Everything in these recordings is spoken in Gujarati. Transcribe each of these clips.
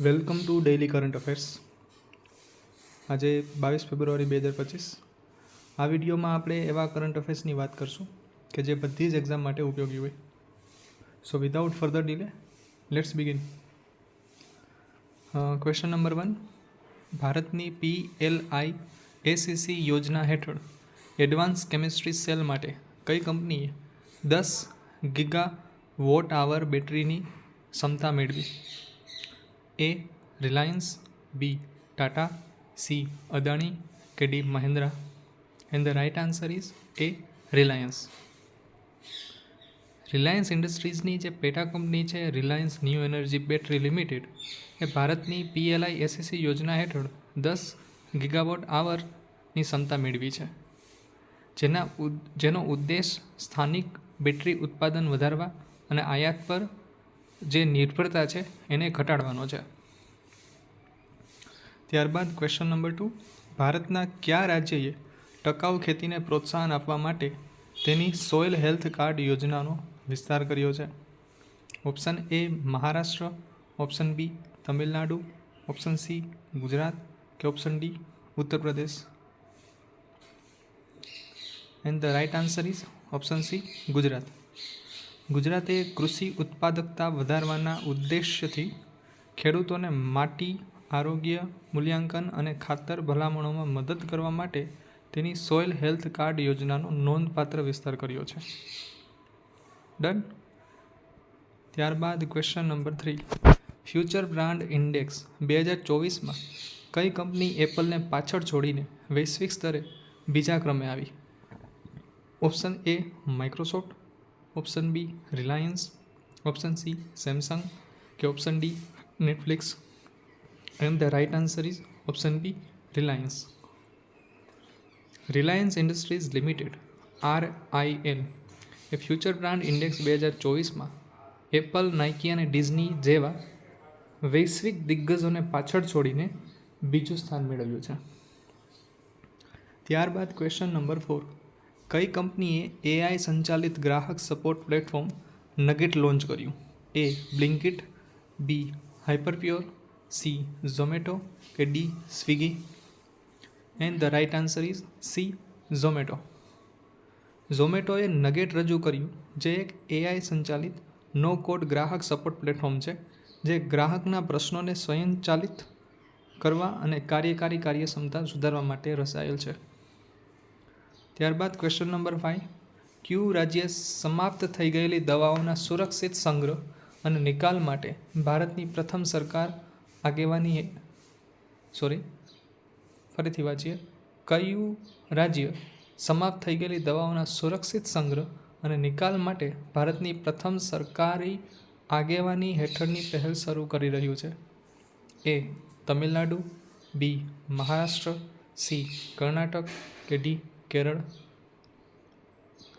Welcome to daily current affairs. આજે 22 ફેબ્રુઆરી 2025. આ વિડીયોમાં આપણે એવા કરંટ અફેર્સની વાત કરશું કે જે બધી જ એક્ઝામ માટે ઉપયોગી હોય. So without further delay let's begin. Question number 1. ભારતની PLI-ACC યોજના હેઠળ એડવાન્સ કેમિસ્ટ્રી સેલ માટે કઈ કંપનીએ 10 ગીગાવોટ આવર બેટરીની ક્ષમતા મેળવી? A. Reliance, B. Tata, C. Adani કે D. Mahindra? And the right answer is A. Reliance. Reliance ઇન્ડસ્ટ્રીઝની જે પેટા કંપની છે Reliance new energy battery limited એ ભારતની PLI-ACC યોજના હેઠળ 10 ગીગાવોટ આવરની ક્ષમતા મેળવી છે, જેનો ઉદ્દેશ સ્થાનિક બેટરી ઉત્પાદન વધારવા અને આયાત પર જે નિર્ભરતા છે એને ઘટાડવાનો છે. ત્યારબાદ ક્વેશ્ચન નંબર 2. ભારતના કયા રાજ્યએ ટકાઉ ખેતીને પ્રોત્સાહન આપવા માટે તેની સોઇલ હેલ્થ કાર્ડ યોજનાનો વિસ્તાર કર્યો છે? Option A Maharashtra, option B Tamil Nadu, option C Gujarat કે option D Uttar Pradesh? And the right answer is option C Gujarat. ગુજરાતે કૃષિ ઉત્પાદકતા વધારવાના ઉદ્દેશ્યથી ખેડૂતોને માટી આરોગ્ય મૂલ્યાંકન અને ખાતર ભલામણોમાં મદદ કરવા માટે તેની સોઇલ હેલ્થ કાર્ડ યોજનાનો નોંધપાત્ર વિસ્તાર કર્યો છે. ડન. ત્યારબાદ question number 3. Future brand index 2024માં કઈ કંપની એપલને પાછળ છોડીને વૈશ્વિક સ્તરે બીજા ક્રમે આવી? Option A Microsoft, option B Reliance, option C Samsung કે option D Netflix? And the right answer is option B Reliance. Reliance industries limited RIL એ ફ્યુચર બ્રાન્ડ ઇન્ડેક્સ 2024માં એપલ, નાઇકી અને ડિઝની જેવા વૈશ્વિક દિગ્ગજોને પાછળ છોડીને બીજું સ્થાન મેળવ્યું છે. ત્યારબાદ ક્વેશ્ચન નંબર 4. કઈ કંપનીએ AI સંચાલિત ગ્રાહક સપોર્ટ પ્લેટફોર્મ નગેટ લોન્ચ કર્યું? A Blinkit, B Hyperpure, C Zomato કે D Swiggy? And the right answer is C Zomato. ઝોમેટોએ નગેટ રજૂ કર્યું, જે એક AI સંચાલિત નો કોડ ગ્રાહક સપોર્ટ પ્લેટફોર્મ છે જે ગ્રાહકના પ્રશ્નોને સ્વયંચાલિત કરવા અને કાર્યકારી કાર્યક્ષમતા સુધારવા માટે રચાયેલ છે. ત્યારબાદ ક્વેશ્ચન નંબર 5. કયું રાજ્ય સમાપ્ત થઈ ગયેલી દવાઓના સુરક્ષિત સંગ્રહ અને નિકાલ માટે ભારતની પ્રથમ સરકાર આગેવાની ફરીથી વાંચીએ. કયું રાજ્ય સમાપ્ત થઈ ગયેલી દવાઓના સુરક્ષિત સંગ્રહ અને નિકાલ માટે ભારતની પ્રથમ સરકારી આગેવાની હેઠળની પહેલ શરૂ કરી રહ્યું છે? A Tamil Nadu, B Maharashtra, C Karnataka કે D Kerala?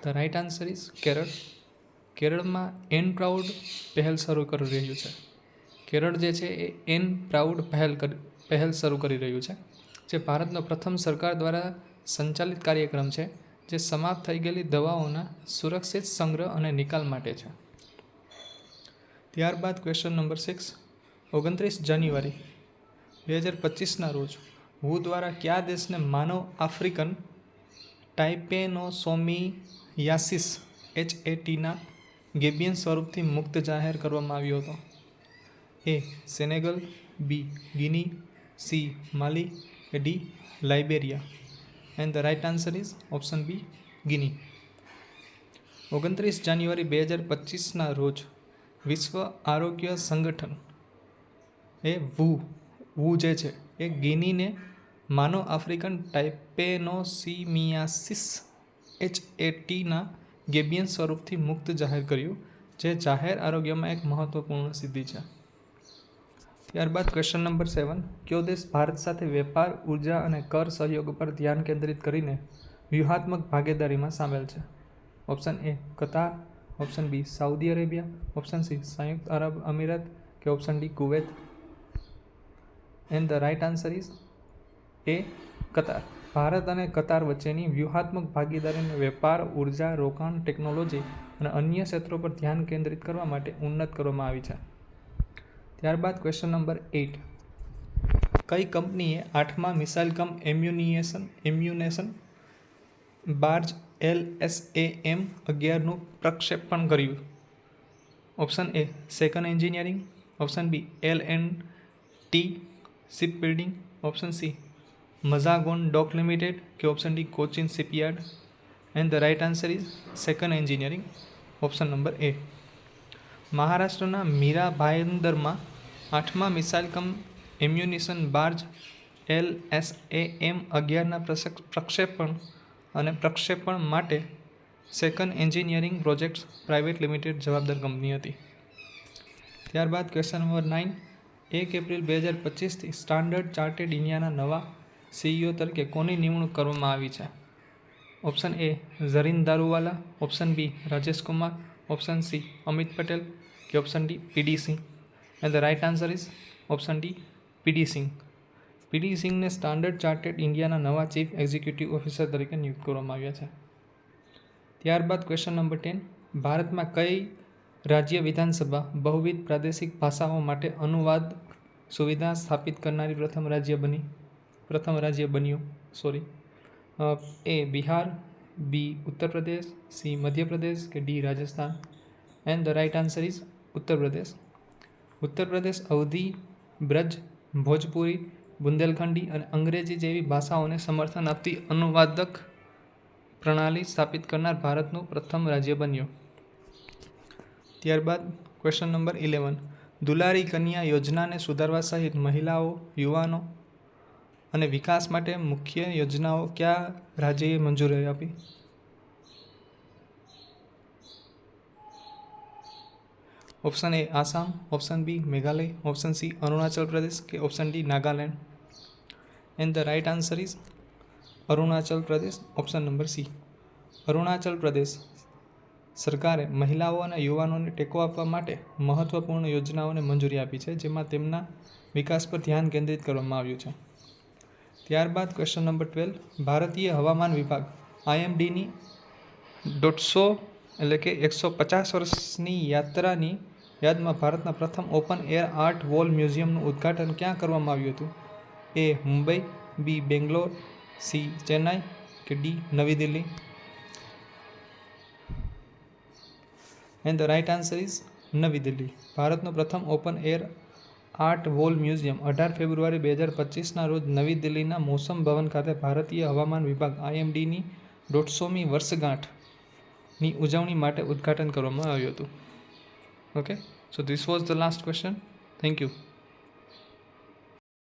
The right answer is Kerala. કેરળમાં એન પ્રાઉડ પહેલ શરૂ કરી રહ્યું છે. કેરળ જે છે એ એન પ્રાઉડ પહેલ શરૂ કરી રહ્યું છે, જે ભારતનો પ્રથમ સરકાર દ્વારા સંચાલિત કાર્યક્રમ છે જે સમાપ્ત થઈ ગયેલી દવાઓના સુરક્ષિત સંગ્રહ અને નિકાલ માટે છે. ત્યારબાદ ક્વેશ્ચન નંબર 6. 29 જાન્યુઆરી 2025ના રોજ WHO દ્વારા કયા દેશને માનવ આફ્રિકન ટાઇપેનોસોમિયાસિસ HATના ગેબિયન સ્વરૂપથી મુક્ત જાહેર કરવામાં આવ્યો હતો? A Senegal, B Guinea, C Mali કે D Liberia? And the right answer is option B Guinea. 29 જાન્યુઆરી 2025ના રોજ વિશ્વ આરોગ્ય સંગઠન એ WHO જે છે એ ગિનીને માનવ આફ્રિકન ટાઇપેનોસોમિયાસિસ HATના ગેબિયન સ્વરૂપથી મુક્ત જાહેર કર્યું, જે જાહેર આરોગ્યમાં એક મહત્વપૂર્ણ સિદ્ધિ છે. ત્યારબાદ ક્વેશ્ચન નંબર 7. કયો દેશ ભારત સાથે વેપાર, ઉર્જા અને કર સહયોગ પર ધ્યાન કેન્દ્રિત કરીને વ્યૂહાત્મક ભાગીદારીમાં સામેલ છે? Option A Qatar, option B Saudi Arabia, option C સંયુક્ત અરબ અમીરાત કે option D Kuwait? And the right answer is A Qatar. Bharat અને કતાર વચ્ચેની વ્યૂહાત્મક ભાગીદારીને વેપાર, ઉર્જા, રોકાણ, ટેકનોલોજી અને અન્ય ક્ષેત્રો પર ધ્યાન કેન્દ્રિત કરવા માટે ઉન્નત કરવામાં આવી છે. ત્યારબાદ ક્વેશ્ચન નંબર 8. કઈ કંપનીએ 8મા મિસાઇલ કમ એમ્યુનેશન બાર્જ LSAM-11નું પ્રક્ષેપણ કર્યું? Option A second engineering, option B L&T ship building, option C Mazagon dock limited કે option D Cochin shipyard. And the right answer is second engineering, option number A. મહારાષ્ટ્રના મીરા ભાઈંદરમાં 8મા મિસાઇલ કમ એમ્યુનિશન બાર્જ LSAM-11ના પ્રક્ષેપણ માટે second engineering projects private limited જવાબદાર કંપની હતી. ત્યારબાદ ક્વેશ્ચન નંબર 9. 1 એપ્રિલ 2025થી સ્ટાન્ડર્ડ ચાર્ટેડ ઇન્ડિયાના નવા CEO તરીકે કોની નિમણૂક કરવામાં આવી છે? Option A Zarin Daruwala, option B Rajesh Kumar, option C Amit Patel કે option D PD Singh. And the right answer is option D PD Singh. PD સિંહને સ્ટાન્ડર્ડ ચાર્ટેડ ઇન્ડિયાના નવા ચીફ એક્ઝિક્યુટિવ ઓફિસર તરીકે નિયુક્ત કરવામાં આવ્યા છે. ત્યારબાદ ક્વેશ્ચન નંબર 10. ભારતમાં કઈ રાજ્ય વિધાનસભા બહુવિધ પ્રાદેશિક ભાષાઓ માટે અનુવાદ સુવિધા સ્થાપિત કરનારી પ્રથમ રાજ્ય બન્યું? એ બિહાર, બી ઉત્તર પ્રદેશ, સી મધ્યપ્રદેશ કે D Rajasthan. And the right answer is Uttar Pradesh. Uttar Pradesh અવધી, Braj, Bhojpuri, બુંદેલખંડી અને અંગ્રેજી જેવી ભાષાઓને સમર્થન આપતી અનુવાદક પ્રણાલી સ્થાપિત કરનાર ભારતનું પ્રથમ રાજ્ય બન્યું. ત્યારબાદ ક્વેશ્ચન નંબર 11. દુલારી કન્યા યોજનાને સુધારવા સહિત મહિલાઓ, યુવાનો અને વિકાસ માટે મુખ્ય યોજનાઓ કયા રાજ્યએ મંજૂરી આપી? Option A Assam, option B Meghalaya, option C Arunachal Pradesh કે option D Nagaland. And the right answer is Arunachal Pradesh, option number C. Arunachal પ્રદેશ સરકારે મહિલાઓ અને યુવાનોને ટેકો આપવા માટે મહત્વપૂર્ણ યોજનાઓને મંજૂરી આપી છે, જેમાં તેમના વિકાસ પર ધ્યાન કેન્દ્રિત કરવામાં આવ્યું છે. ત્યારબાદ ક્વેશ્ચન નંબર 12. ભારતીય હવામાન વિભાગ IMDની 150 વર્ષની યાત્રાની યાદમાં ભારતના પ્રથમ ઓપન એર આર્ટ વોલ મ્યુઝિયમનું ઉદ્ઘાટન ક્યાં કરવામાં આવ્યું હતું? A Mumbai, B Bangalore, C Chennai કે D New Delhi. And the right answer is New Delhi. ભારતનું પ્રથમ open air art wall museum 18 ફેબ્રુઆરી 2025ના રોજ નવી દિલ્હીના મોસમ ભવન ખાતે ભારતીય હવામાન વિભાગ IMDની 150મી વર્ષગાંઠની ઉજવણી માટે ઉદ્ઘાટન કરવામાં આવ્યું હતું. Okay, so this was the last question. Thank you.